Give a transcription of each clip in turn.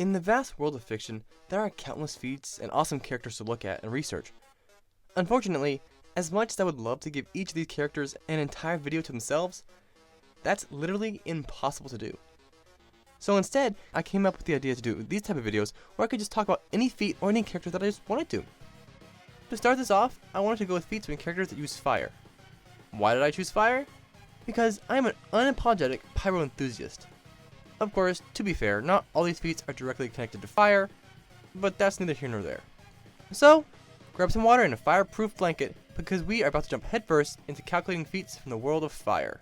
In the vast world of fiction, there are countless feats and awesome characters to look at and research. Unfortunately, as much as I would love to give each of these characters an entire video to themselves, that's literally impossible to do. So instead, I came up with the idea to do these type of videos where I could just talk about any feat or any character that I just wanted to. To start this off, I wanted to go with feats with characters that use fire. Why did I choose fire? Because I am an unapologetic pyro enthusiast. Of course, to be fair, not all these feats are directly connected to fire, but that's neither here nor there. So, grab some water and a fireproof blanket because we are about to jump headfirst into calculating feats from the world of fire.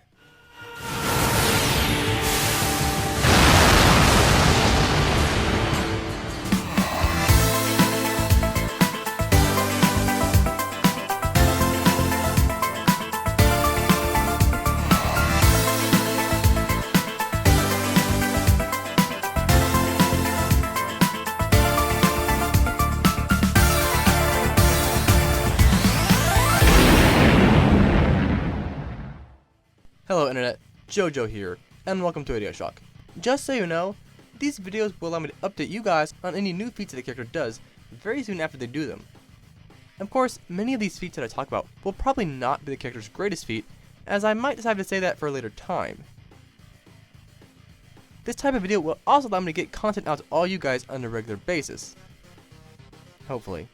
Hello Internet, JoJo here, and welcome to IdeaShock. Just so you know, these videos will allow me to update you guys on any new feats that the character does very soon after they do them. Of course, many of these feats that I talk about will probably not be the character's greatest feat, as I might decide to say that for a later time. This type of video will also allow me to get content out to all you guys on a regular basis. Hopefully.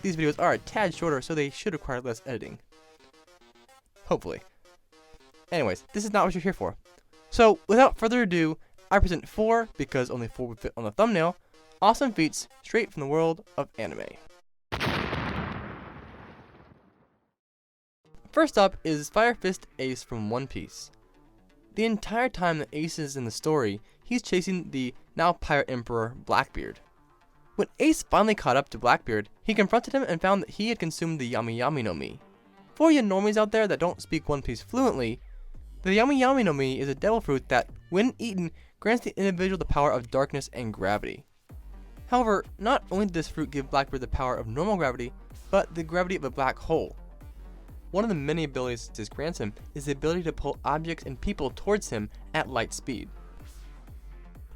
These videos are a tad shorter, so they should require less editing. Hopefully. Anyways, this is not what you're here for. So, without further ado, I present 4, because only 4 would fit on the thumbnail, awesome feats straight from the world of anime. First up is Fire Fist Ace from One Piece. The entire time that Ace is in the story, he's chasing the now Pirate Emperor Blackbeard. When Ace finally caught up to Blackbeard, he confronted him and found that he had consumed the Yami Yami no Mi. For you normies out there that don't speak One Piece fluently, the Yami Yami no Mi is a devil fruit that, when eaten, grants the individual the power of darkness and gravity. However, not only did this fruit give Blackbeard the power of normal gravity, but the gravity of a black hole. One of the many abilities this grants him is the ability to pull objects and people towards him at light speed.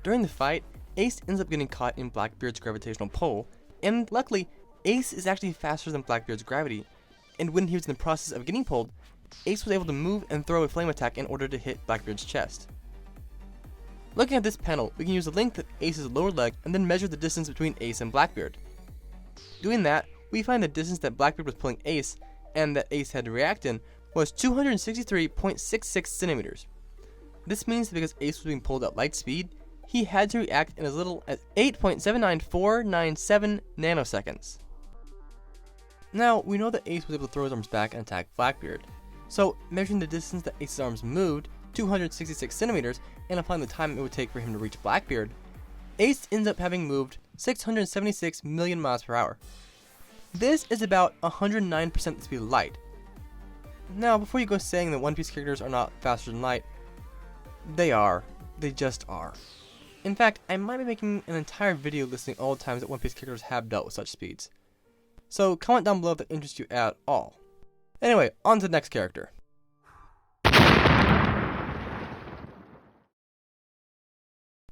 During the fight, Ace ends up getting caught in Blackbeard's gravitational pull, and luckily, Ace is actually faster than Blackbeard's gravity, and when he was in the process of getting pulled, Ace was able to move and throw a flame attack in order to hit Blackbeard's chest. Looking at this panel, we can use the length of Ace's lower leg and then measure the distance between Ace and Blackbeard. Doing that, we find the distance that Blackbeard was pulling Ace and that Ace had to react in was 263.66 centimeters. This means that because Ace was being pulled at light speed, he had to react in as little as 8.79497 nanoseconds. Now, we know that Ace was able to throw his arms back and attack Blackbeard. So, measuring the distance that Ace's arms moved, 266 centimeters, and applying the time it would take for him to reach Blackbeard, Ace ends up having moved 676 million miles per hour. This is about 109% the speed of light. Now, before you go saying that One Piece characters are not faster than light, they are. They just are. In fact, I might be making an entire video listing all the times that One Piece characters have dealt with such speeds. So, comment down below if that interests you at all. Anyway, on to the next character.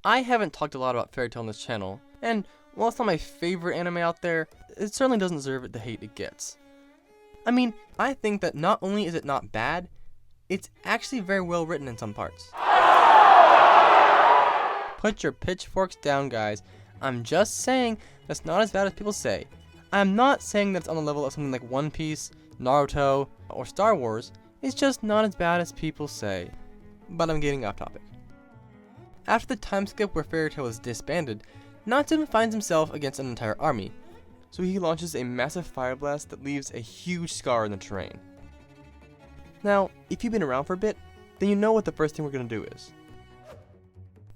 I haven't talked a lot about Fairy Tail on this channel, and while it's not my favorite anime out there, it certainly doesn't deserve the hate it gets. I mean, I think that not only is it not bad, it's actually very well written in some parts. Put your pitchforks down, guys. I'm just saying that's not as bad as people say. I'm not saying that it's on the level of something like One Piece, Naruto, or Star Wars. It's just not as bad as people say. But I'm getting off topic. After the time skip where Fairy Tail is disbanded, Natsu finds himself against an entire army, so he launches a massive fire blast that leaves a huge scar in the terrain. Now, if you've been around for a bit, then you know what the first thing we're going to do is.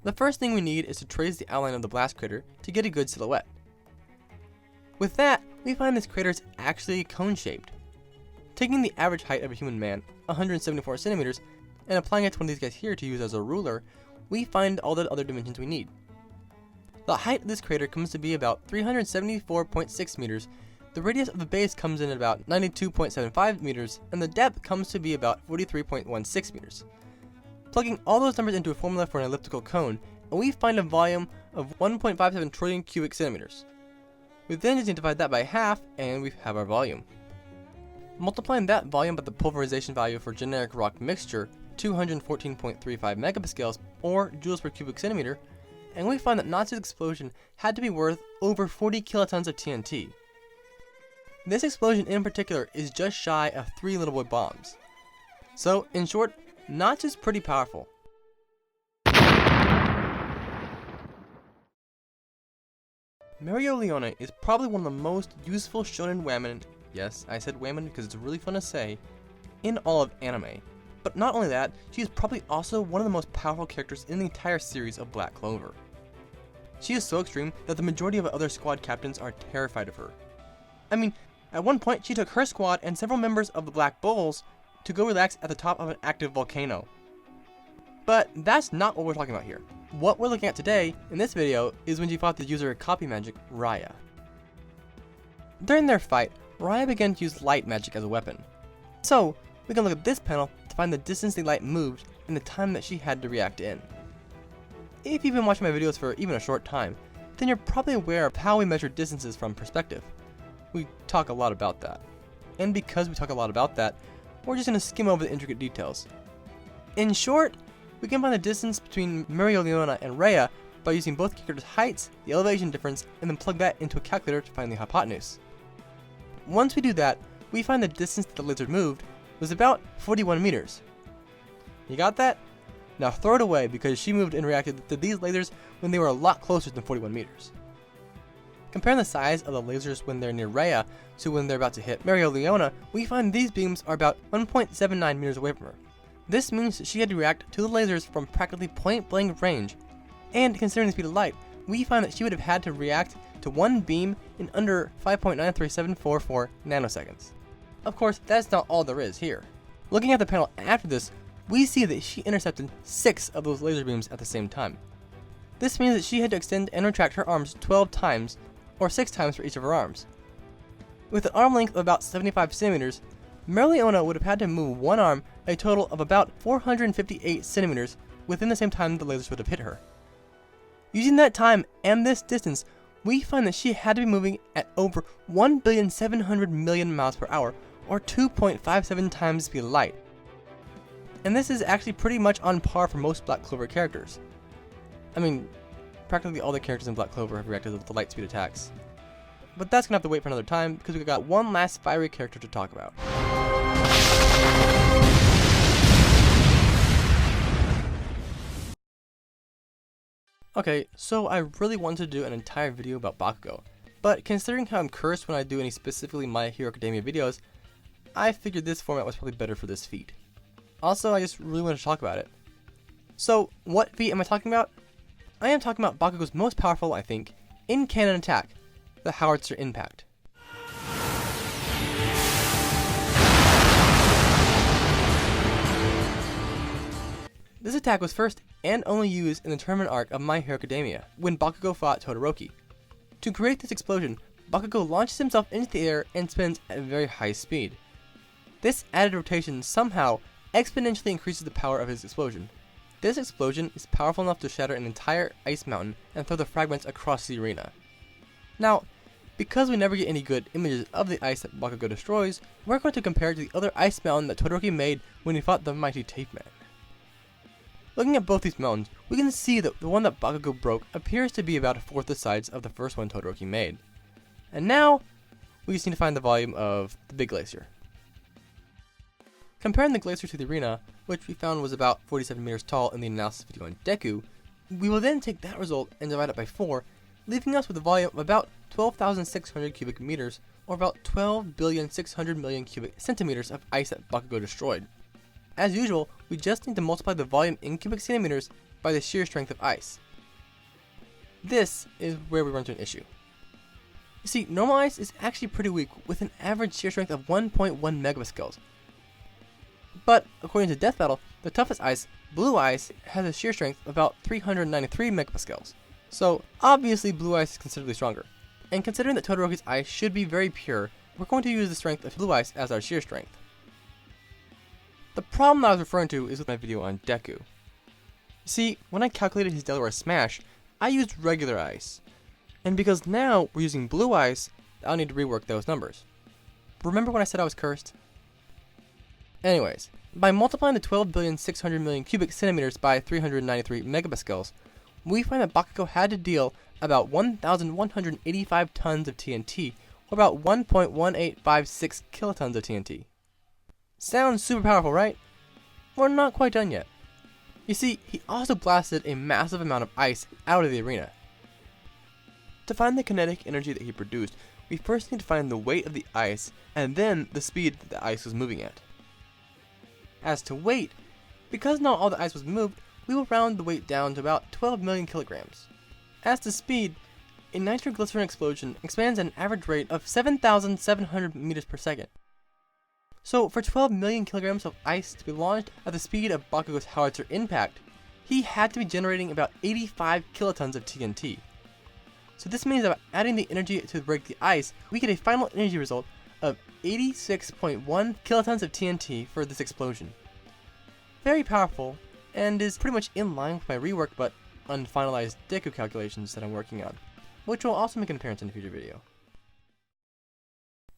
The first thing we need is to trace the outline of the blast crater to get a good silhouette. With that, we find this crater is actually cone-shaped. Taking the average height of a human man, 174 centimeters, and applying it to one of these guys here to use as a ruler, we find all the other dimensions we need. The height of this crater comes to be about 374.6 meters, the radius of the base comes in at about 92.75 meters, and the depth comes to be about 43.16 meters. Plugging all those numbers into a formula for an elliptical cone, and we find a volume of 1.57 trillion cubic centimeters. We then just need to divide that by half, and we have our volume. Multiplying that volume by the pulverization value for generic rock mixture, 214.35 megapascals, or joules per cubic centimeter, and we find that Natsu's explosion had to be worth over 40 kilotons of TNT. This explosion in particular is just shy of 3 little boy bombs. So, in short, Natsu's pretty powerful. Mereoleona is probably one of the most useful shonen women, yes, I said women because it's really fun to say, in all of anime. But not only that, she is probably also one of the most powerful characters in the entire series of Black Clover. She is so extreme that the majority of other squad captains are terrified of her. I mean, at one point she took her squad and several members of the Black Bulls to go relax at the top of an active volcano. But that's not what we're talking about here. What we're looking at today, in this video, is when she fought the user of copy magic, Raya. During their fight, Raya began to use light magic as a weapon. So, we can look at this panel to find the distance the light moved and the time that she had to react in. If you've been watching my videos for even a short time, then you're probably aware of how we measure distances from perspective. We talk a lot about that. And because we talk a lot about that, we're just going to skim over the intricate details. In short, we can find the distance between Mereoleona and Raya by using both characters' heights, the elevation difference, and then plug that into a calculator to find the hypotenuse. Once we do that, we find the distance that the lizard moved was about 41 meters. You got that? Now throw it away because she moved and reacted to these lasers when they were a lot closer than 41 meters. Comparing the size of the lasers when they're near Raya to when they're about to hit Mereoleona, we find these beams are about 1.79 meters away from her. This means that she had to react to the lasers from practically point-blank range, and considering the speed of light, we find that she would have had to react to one beam in under 5.93744 nanoseconds. Of course, that's not all there is here. Looking at the panel after this, we see that she intercepted 6 of those laser beams at the same time. This means that she had to extend and retract her arms 12 times, or 6 times for each of her arms. With an arm length of about 75 centimeters, Mereoleona would have had to move one arm a total of about 458 centimeters within the same time the lasers would have hit her. Using that time and this distance, we find that she had to be moving at over 1,700,000,000 miles per hour, or 2.57 times the speed of light. And this is actually pretty much on par for most Black Clover characters. I mean, practically all the characters in Black Clover have reacted with the light speed attacks. But that's gonna have to wait for another time because we've got one last fiery character to talk about. Okay, so I really wanted to do an entire video about Bakugou, but considering how I'm cursed when I do any specifically My Hero Academia videos, I figured this format was probably better for this feat. Also, I just really want to talk about it. So, what feat am I talking about? I am talking about Bakugou's most powerful, I think, in-canon attack, the Howitzer Impact. This attack was first and only used in the tournament arc of My Hero Academia, when Bakugou fought Todoroki. To create this explosion, Bakugou launches himself into the air and spins at a very high speed. This added rotation somehow exponentially increases the power of his explosion. This explosion is powerful enough to shatter an entire ice mountain and throw the fragments across the arena. Now, because we never get any good images of the ice that Bakugou destroys, we're going to compare it to the other ice mountain that Todoroki made when he fought the mighty Tape Man. Looking at both these mountains, we can see that the one that Bakugou broke appears to be about a fourth the size of the first one Todoroki made. And now, we just need to find the volume of the big glacier. Comparing the glacier to the arena, which we found was about 47 meters tall in the analysis video on Deku, we will then take that result and divide it by 4, leaving us with a volume of about 12,600 cubic meters, or about 12,600,000,000 cubic centimeters of ice that Bakugou destroyed. As usual, we just need to multiply the volume in cubic centimeters by the shear strength of ice. This is where we run into an issue. You see, normal ice is actually pretty weak with an average shear strength of 1.1 megapascals. But, according to Death Battle, the toughest ice, blue ice, has a shear strength of about 393 megapascals. So, obviously blue ice is considerably stronger. And considering that Todoroki's ice should be very pure, we're going to use the strength of blue ice as our shear strength. The problem I was referring to is with my video on Deku. You see, when I calculated his Delaware Smash, I used regular ice. And because now we're using blue ice, I'll need to rework those numbers. Remember when I said I was cursed? Anyways, by multiplying the 12,600,000,000 cubic centimeters by 393 megapascals, we find that Bakugou had to deal about 1,185 tons of TNT, or about 1.1856 kilotons of TNT. Sounds super powerful, right? We're not quite done yet. You see, he also blasted a massive amount of ice out of the arena. To find the kinetic energy that he produced, we first need to find the weight of the ice, and then the speed that the ice was moving at. As to weight, because not all the ice was moved, we will round the weight down to about 12 million kilograms. As to speed, a nitroglycerin explosion expands at an average rate of 7,700 meters per second. So for 12 million kilograms of ice to be launched at the speed of Bakugou's howitzer impact, he had to be generating about 85 kilotons of TNT. So this means that by adding the energy to break the ice, we get a final energy result of 86.1 kilotons of TNT for this explosion. Very powerful, and is pretty much in line with my rework but unfinalized Deku calculations that I'm working on, which will also make an appearance in a future video.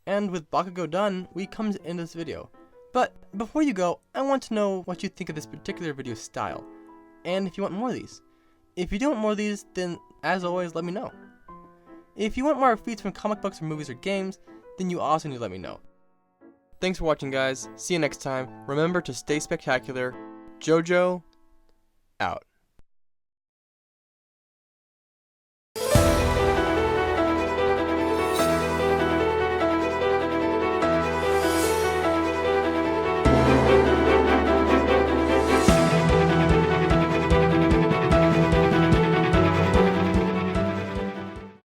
And with Bakugou done, we come to the end of this video. But before you go, I want to know what you think of this particular video style, and if you want more of these. If you don't want more of these, then as always, let me know. If you want more feats from comic books or movies or games, then you also need to let me know. Thanks for watching, guys. See you next time. Remember to stay spectacular. JoJo, out.